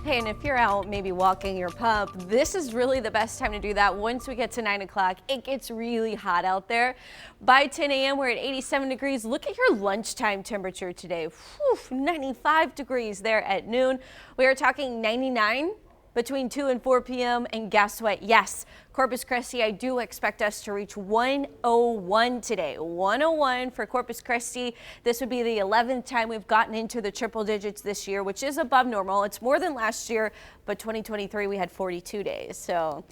Hey, and if you're out maybe walking your pup, this is really the best time to do that. Once we get to 9 o'clock, it gets really hot out there. By 10 a.m., we're at 87 degrees. Look at your lunchtime temperature today. Whew, 95 degrees there at noon. We are talking 99 between 2 and 4 p.m. And guess what? Yes, Corpus Christi, I do expect us to reach 101 today. 101 for Corpus Christi. This would be the 11th time we've gotten into the triple digits this year, which is above normal. It's more than last year, but 2023 we had 42 days. So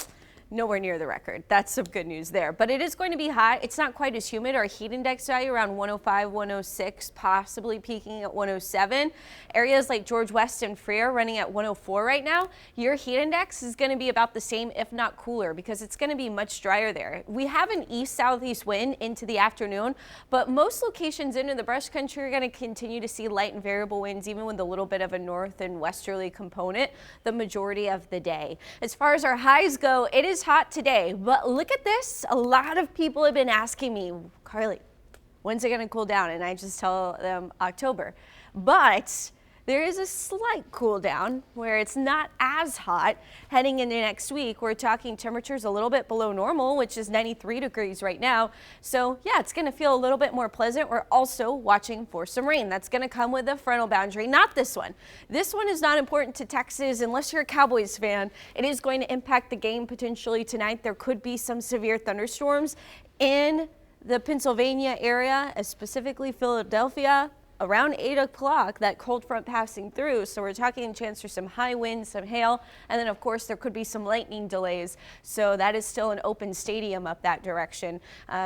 nowhere near the record. That's some good news there. But it is going to be hot. It's not quite as humid. Our heat index value around 105, 106, possibly peaking at 107. Areas like George West and Freer running at 104 right now. Your heat index is going to be about the same, if not cooler, because it's going to be much drier there. We have an east-southeast wind into the afternoon, but most locations into the brush country are going to continue to see light and variable winds, even with a little bit of a north and westerly component the majority of the day. As far as our highs go, it is hot today, but look at this. A lot of people have been asking me, Carly, when's it going to cool down? And I just tell them October. But there is a slight cool down where it's not as hot heading into next week. We're talking temperatures a little bit below normal, which is 93 degrees right now. So yeah, it's going to feel a little bit more pleasant. We're also watching for some rain. That's going to come with a frontal boundary, not this one. This one is not important to Texas unless you're a Cowboys fan. It is going to impact the game potentially tonight. There could be some severe thunderstorms in the Pennsylvania area, specifically Philadelphia, around 8 o'clock, that cold front passing through. So we're talking a chance for some high winds, some hail, and then of course there could be some lightning delays. So that is still an open stadium up that direction.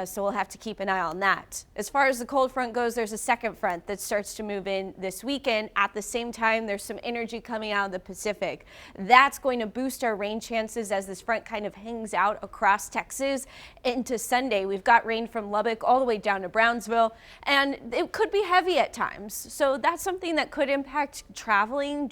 So we'll have to keep an eye on that. As far as the cold front goes, there's a second front that starts to move in this weekend. At the same time, there's some energy coming out of the Pacific. That's going to boost our rain chances as this front kind of hangs out across Texas into Sunday. We've got rain from Lubbock all the way down to Brownsville, and it could be heavy at times. So that's something that could impact driving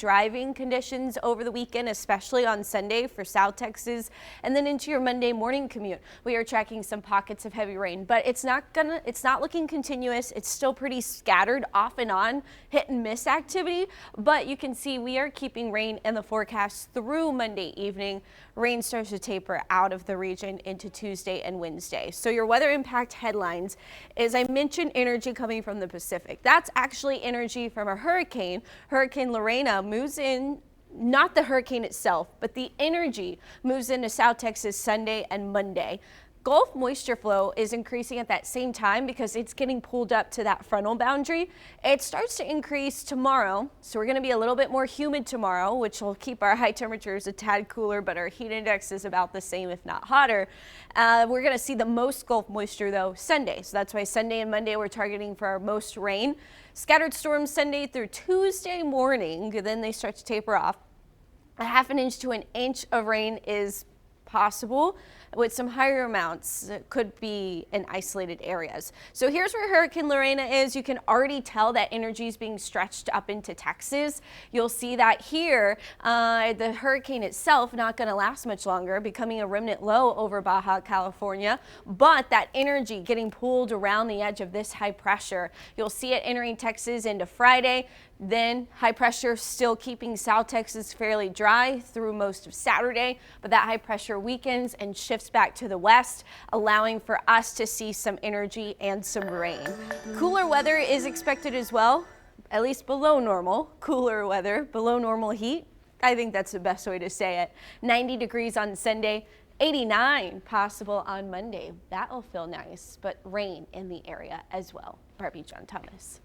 conditions over the weekend, especially on Sunday for South Texas, and then into your Monday morning commute. We are tracking some pockets of heavy rain, but it's not looking continuous. It's still pretty scattered off and on, hit and miss activity, but you can see we are keeping rain in the forecast through Monday evening. Rain starts to taper out of the region into Tuesday and Wednesday. So your weather impact headlines is, I mentioned energy coming from the Pacific. That's actually energy from a hurricane. Hurricane Lorena moves in, not the hurricane itself, but the energy moves into South Texas Sunday and Monday. Gulf moisture flow is increasing at that same time because it's getting pulled up to that frontal boundary. It starts to increase tomorrow, so we're going to be a little bit more humid tomorrow, which will keep our high temperatures a tad cooler, but our heat index is about the same, if not hotter. We're going to see the most Gulf moisture, though, Sunday. So that's why Sunday and Monday we're targeting for our most rain. Scattered storms Sunday through Tuesday morning, then they start to taper off. A half an inch to an inch of rain is possible, with some higher amounts. It could be in isolated areas. So here's where Hurricane Lorena is. You can already tell that energy is being stretched up into Texas. You'll see that here. The hurricane itself not going to last much longer, becoming a remnant low over Baja California, but that energy getting pulled around the edge of this high pressure. You'll see it entering Texas into Friday. Then high pressure still keeping South Texas fairly dry through most of Saturday, but that high pressure weakens and shifts back to the west, allowing for us to see some energy and some rain. Cooler weather is expected as well, at least below normal. Cooler weather, below normal heat. I think that's the best way to say it. 90 degrees on Sunday, 89 possible on Monday. That'll feel nice, but rain in the area as well. Barbie John Thomas.